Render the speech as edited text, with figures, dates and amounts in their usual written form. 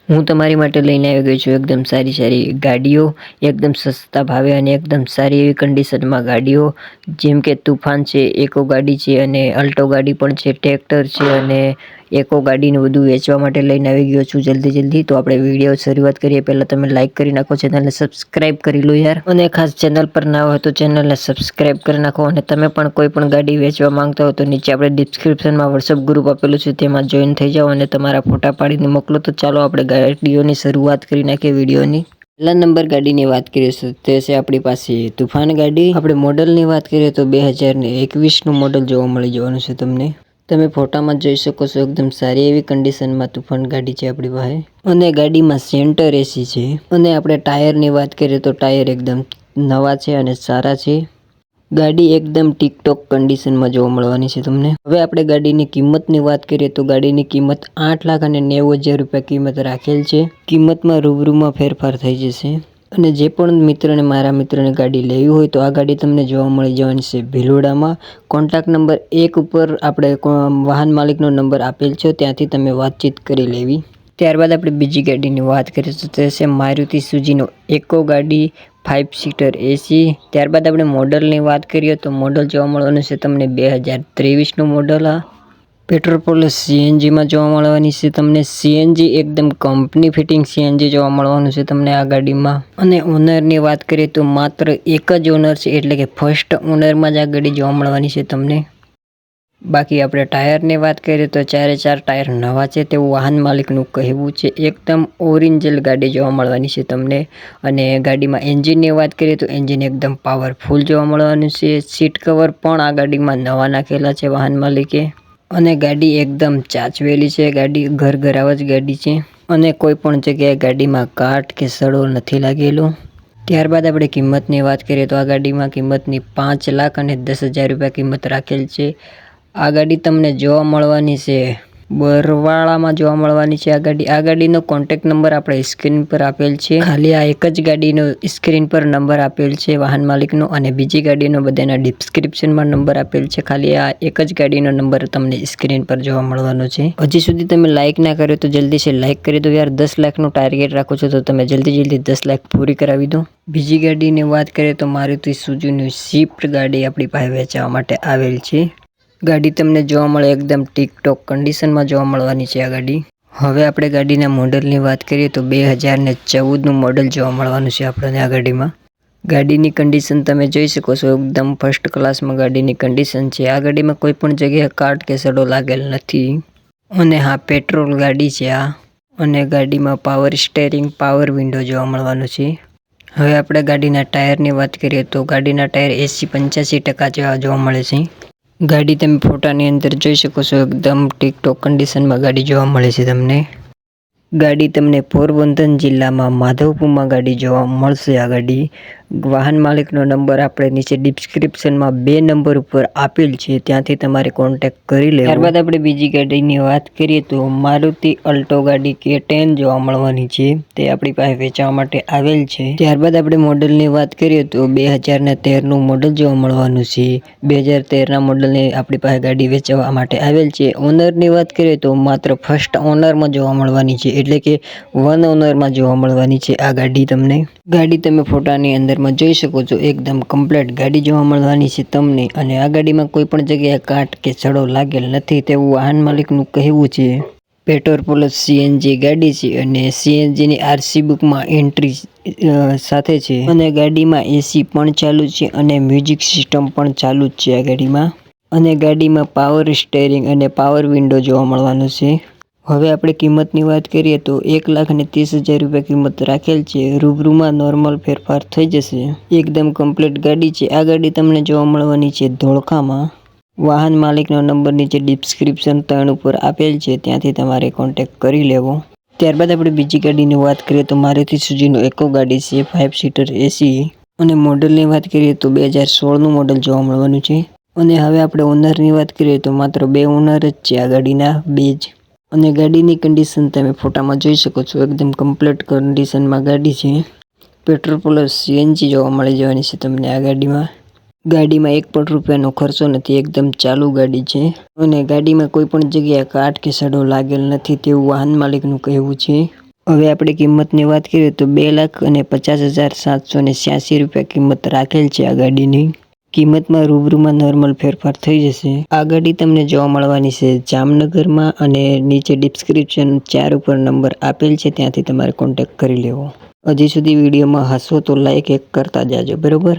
હું તમારી માટે લઈને આવી ગયો છું એકદમ સારી ગાડીઓ, એકદમ સસ્તા ભાવે અને એકદમ સારી એવી કન્ડિશનમાં ગાડીઓ, જેમ કે તુફાન છે, એકો ગાડી છે અને અલ્ટો ગાડી પણ છે, ટ્રેક્ટર છે અને એકો ગાડીને બધું વેચવા માટે લઈને આવી ગયો છું જલ્દી. તો આપણે વિડીયો શરૂઆત કરીએ પહેલાં તમે લાઇક કરી નાખો, ચેનલને સબસ્ક્રાઈબ કરી લો યાર, અને ખાસ ચેનલ પર ના હોય તો ચેનલને સબસ્ક્રાઈબ કરી નાખો. અને તમે પણ કોઈ પણ ગાડી વેચવા માંગતા હો તો નીચે આપણે ડિસ્ક્રિપ્શનમાં વોટ્સઅપ ગ્રુપ આપેલું છે, તેમાં જોઈન થઈ જાઓ અને તમારા ફોટા પાડીને મોકલો. તો ચાલો આપણે ગાડીઓની શરૂઆત કરી નાખીએ વિડીયોની. પહેલા નંબર ગાડીની વાત કરીએ તો તે છે આપણી પાસે તુફાન ગાડી. આપણે મોડલની વાત કરીએ તો 2021નું મોડલ જોવા મળી જવાનું છે તમને. તમે ફોટામાં જોઈ શકો છો એકદમ સારી એવી કન્ડિશનમાં તુફાન ગાડી છે આપણી પાસે, અને ગાડીમાં સેન્ટર એસી છે. અને આપણે ટાયરની વાત કરીએ તો ટાયર એકદમ નવા છે અને સારા છે. ગાડી એકદમ ટીકટોક કન્ડિશનમાં જોવા મળવાની છે તમને. હવે આપણે ગાડીની કિંમતની વાત કરીએ તો ગાડીની કિંમત 8,90,000 રૂપિયા કિંમત રાખેલ છે. કિંમતમાં રૂબરૂમાં ફેરફાર થઈ જશે. અને જે પણ મિત્રને મારા મિત્રને ગાડી લેવી હોય તો આ ગાડી તમને જોવા મળી જવાની છે ભિલોડામાં. કોન્ટેક્ટ નંબર 1 ઉપર આપણે વાહન માલિકનો નંબર આપેલ છે, ત્યાંથી તમે વાતચીત કરી લેવી. ત્યારબાદ આપણે બીજી ગાડીની વાત કરીએ તો તે છે મારુતિ સુઝુકી એકો ગાડી, 5 સીટર એસી. ત્યારબાદ આપણે મોડલની વાત કરીએ તો મોડલ જોવા મળવાનું છે તમને 2023નું મોડલ. આ પેટ્રોલ પ્લસ સીએનજીમાં જોવા મળવાની છે તમને. સીએનજી એકદમ કંપની ફિટિંગ સીએનજી જોવા મળવાનું છે તમને આ ગાડીમાં. અને ઓનરની વાત કરીએ તો માત્ર એક જ ઓનર છે, એટલે કે ફર્સ્ટ ઓનરમાં જ આ ગાડી જોવા મળવાની છે તમને. બાકી આપણે ટાયરની વાત કરીએ તો 4 ટાયર નવા છે તેવું વાહન માલિકનું કહેવું છે. એકદમ ઓરિજિનલ ગાડી જોવા મળવાની છે તમને. અને ગાડીમાં એન્જિનની વાત કરીએ તો એન્જિન એકદમ પાવરફુલ જોવા મળવાનું છે. સીટ કવર પણ આ ગાડીમાં નવા નાખેલા છે વાહન માલિકે. અને ગાડી એકદમ ચાચવેલી છે. ગાડી ઘરઘરાવ જ ગાડી છે અને કોઈ પણ જગ્યાએ ગાડીમાં કાટ કે સડો નથી લાગેલો. ત્યારબાદ આપણે કિંમતની વાત કરીએ તો આ ગાડીમાં કિંમતની 5,10,000 રૂપિયા કિંમત રાખેલ છે. આ ગાડી તમને જોવા મળવાની છે બરવાળામાં જોવા મળવાની છે આ ગાડી. આ ગાડીનો કોન્ટેક્ટ નંબર આપણે સ્ક્રીન પર આપેલ છે. ખાલી આ એક જ ગાડીનો સ્ક્રીન પર નંબર આપેલ છે વાહન માલિકનો, અને બીજી ગાડીનો બધાના ડિસ્ક્રિપ્શનમાં નંબર આપેલ છે. ખાલી આ એક જ ગાડીનો નંબર તમને સ્ક્રીન પર જોવા મળવાનો છે. હજી સુધી તમે લાઇક ના કર્યો તો જલ્દી છે લાઇક કરી દો યાર. 10 લાખનું ટાર્ગેટ રાખો છો તો તમે જલ્દી 10 લાખ પૂરી કરાવી દો. બીજી ગાડીની વાત કરીએ તો મારુતિ સુઝુકી સ્વિફ્ટ ગાડી આપણી પાસે વેચવા માટે આવેલ છે. ગાડી તમને જોવા મળે એકદમ ટીકટોક કન્ડિશનમાં જોવા મળવાની છે આ ગાડી. હવે આપણે ગાડીના મોડલની વાત કરીએ તો 2014નું મોડલ જોવા મળવાનું છે આપણને આ ગાડીમાં. ગાડીની કન્ડિશન તમે જોઈ શકો છો એકદમ ફર્સ્ટ ક્લાસમાં ગાડીની કન્ડિશન છે. આ ગાડીમાં કોઈ પણ જગ્યાએ કાટ કે સડો લાગેલ નથી. અને હા, પેટ્રોલ ગાડી છે આ. અને ગાડીમાં પાવર સ્ટેરિંગ, પાવર વિન્ડો જોવા મળવાનું છે. હવે આપણે ગાડીના ટાયરની વાત કરીએ તો ગાડીના ટાયર 80-85% જેવા જોવા મળે છે. ગાડી તમે ફોટાની અંદર જોઈ શકો છો એકદમ ટીકટોક કન્ડિશનમાં ગાડી જોવા મળે છે તમને. ગાડી તમને પોરબંદર જિલ્લામાં માધવપુરમાં ગાડી જોવા મળશે. આ ગાડી વાહન માલિકનો નંબર આપણે નીચે ડિસ્ક્રિપ્શનમાં 2 નંબર ઉપર આપેલ છે, ત્યાંથી તમારે કોન્ટેક્ટ કરી લેવો. ત્યારબાદ આપણે બીજી ગાડીની વાત કરીએ તો મારુતિ અલ્ટો ગાડી K10 જોવા મળવાની છે. તે આપણી પાસે વેચવા માટે આવેલ છે. ત્યારબાદ આપણે મોડલની વાત કરીએ તો 2013નું મોડલ જોવા મળવાનું છે. 2013ના મોડલની આપણી પાસે ગાડી વેચવા માટે આવેલ છે. ઓનરની વાત કરીએ તો માત્ર ફર્સ્ટ ઓનરમાં જોવા મળવાની છે, એટલે કે 1 ઓનરમાં જોવા મળવાની છે આ ગાડી તમને. ગાડી તમે ફોટાની અંદરમાં જોઈ શકો છો એકદમ કમ્પ્લીટ ગાડી જોવા મળવાની છે તમને. અને આ ગાડીમાં કોઈ પણ જગ્યાએ કાટ કે સડો લાગેલ નથી તેવું વાહન માલિકનું કહેવું છે. પેટ્રોલ પ્લસ સીએનજી ગાડી છે અને સીએનજીની આરસી બુકમાં એન્ટ્રી સાથે છે. અને ગાડીમાં એસી પણ ચાલુ છે અને મ્યુઝિક સિસ્ટમ પણ ચાલુ જ છે આ ગાડીમાં. અને ગાડીમાં પાવર સ્ટેરિંગ અને પાવર વિન્ડો જોવા મળવાનું છે. હવે આપણે કિંમતની વાત કરીએ તો 1,30,000 રૂપિયા કિંમત રાખેલ છે. રૂબરૂમાં નોર્મલ ફેરફાર થઈ જશે. એકદમ કમ્પ્લીટ ગાડી છે. આ ગાડી તમને જોવા મળવાની છે ધોળકામાં. વાહન માલિકનો નંબર નીચે ડિસ્ક્રિપ્શન 3 ઉપર આપેલ છે, ત્યાંથી તમારે કોન્ટેક્ટ કરી લેવો. ત્યારબાદ આપણે બીજી ગાડીની વાત કરીએ તો મારુતિ સુઝુકી એકો ગાડી છે, 5 સીટર એસી. અને મોડલની વાત કરીએ તો 2016નું મોડલ જોવા મળવાનું છે. અને હવે આપણે ઓનરની વાત કરીએ તો માત્ર 2 ઓનર જ છે આ ગાડીના, 2 જ. અને ગાડીની કન્ડિશન તમે ફોટામાં જોઈ શકો છો એકદમ કમ્પ્લીટ કન્ડિશનમાં ગાડી છે. પેટ્રોલ પ્લસ સીએનજી જોવા મળી જવાની છે તમને આ ગાડીમાં. ગાડીમાં 1 પણ રૂપિયાનો ખર્ચો નથી, એકદમ ચાલુ ગાડી છે. અને ગાડીમાં કોઈ પણ જગ્યાએ કાટ કે સડો લાગેલ નથી તેવું વાહન માલિકનું કહેવું છે. હવે આપણે કિંમતની વાત કરીએ તો 2,50,786 રૂપિયા કિંમત રાખેલ છે આ ગાડીની. કિંમતમાં રૂબરૂમાં નોર્મલ ફેરફાર થઈ જશે. આ ગાડી તમને જોવા મળવાની છે જામનગરમાં અને નીચે ડિસ્ક્રિપ્શન 4 ઉપર નંબર આપેલ છે, ત્યાંથી તમારે કોન્ટેક્ટ કરી લેવો. હજી સુધી વિડીયોમાં હશો તો લાઈક એક કરતા જાજો, બરોબર.